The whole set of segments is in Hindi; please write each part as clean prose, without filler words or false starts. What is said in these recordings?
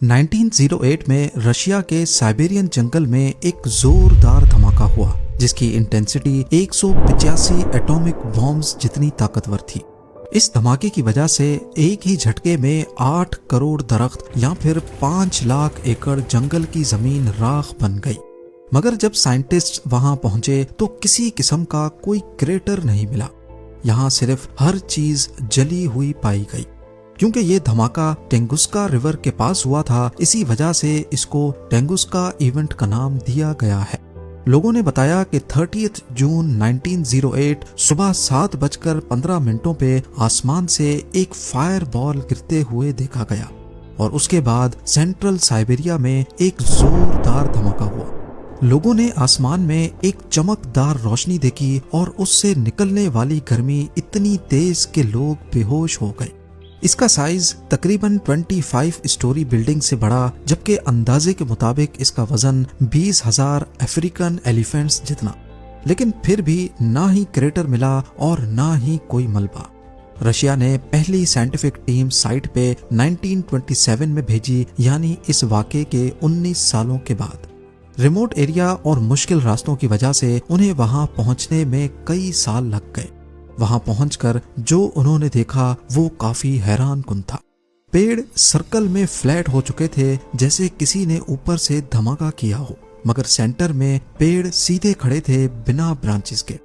1908 में रशिया के साइबेरियन जंगल में एक जोरदार धमाका हुआ जिसकी इंटेंसिटी 185 एटॉमिक बॉम्ब्स जितनी ताकतवर थी। इस धमाके की वजह से एक ही झटके में 8 करोड़ दरख्त या फिर 5 लाख एकड़ जंगल की जमीन राख बन गई। मगर जब साइंटिस्ट वहां पहुंचे तो किसी किस्म का कोई क्रेटर नहीं मिला। यहाँ सिर्फ हर चीज जली हुई पाई गई। क्योंकि ये धमाका टेंगुस्का रिवर के पास हुआ था, इसी वजह से इसको टेंगुस्का इवेंट का नाम दिया गया है। लोगों ने बताया कि 30 जून 1908 सुबह 7:15 पे आसमान से एक फायर बॉल गिरते हुए देखा गया और उसके बाद सेंट्रल साइबेरिया में एक जोरदार धमाका हुआ। लोगों ने आसमान में एक चमकदार रोशनी देखी और उससे निकलने वाली गर्मी इतनी तेज कि लोग बेहोश हो गए। इसका साइज तकरीबन 25 स्टोरी बिल्डिंग से बड़ा, जबकि अंदाजे के मुताबिक इसका वजन 20,000 अफ्रीकन एलिफेंट्स जितना। लेकिन फिर भी ना ही क्रेटर मिला और ना ही कोई मलबा। रशिया ने पहली साइंटिफिक टीम साइट पे 1927 में भेजी, यानी इस वाक़े के 19 सालों के बाद। रिमोट एरिया और मुश्किल रास्तों की वजह से उन्हें वहां पहुंचने में कई साल लग गए। वहां पहुंचकर जो उन्होंने देखा वो काफी हैरानकुन था। पेड़ सर्कल में फ्लैट हो चुके थे, जैसे किसी ने ऊपर से धमाका किया हो, मगर सेंटर में पेड़ सीधे खड़े थे बिना ब्रांचेस के।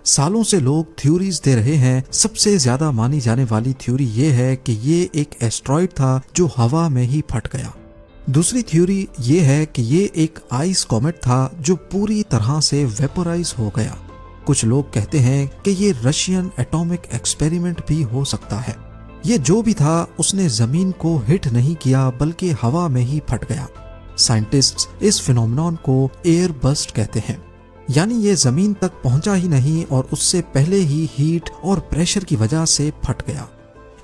सालों से लोग थ्योरीज दे रहे हैं। सबसे ज्यादा मानी जाने वाली थ्योरी ये है कि ये एक एस्ट्रॉइड था जो हवा में ही फट गया। दूसरी थ्योरी ये है कि ये एक आइस कॉमेट था जो पूरी तरह से वेपोराइज हो गया। कुछ लोग कहते हैं कि ये रशियन एटॉमिक एक्सपेरिमेंट भी हो सकता है। ये जो भी था उसने जमीन को हिट नहीं किया बल्कि हवा में ही फट गया। साइंटिस्ट्स इस फिनोमेनन को एयर बस्ट कहते हैं, यानी ये जमीन तक पहुंचा ही नहीं और उससे पहले ही हीट और प्रेशर की वजह से फट गया।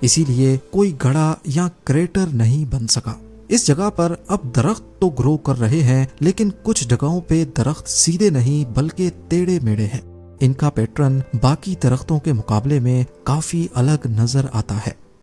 इसीलिए कोई गड़ा या क्रेटर नहीं बन सका। इस जगह पर अब दरख्त तो ग्रो कर रहे हैं, लेकिन कुछ जगहों पे दरख्त सीधे नहीं बल्कि टेढ़े मेढ़े हैं। इनका पैटर्न बाकी दरख्तों के मुकाबले में काफी अलग नजर आता है।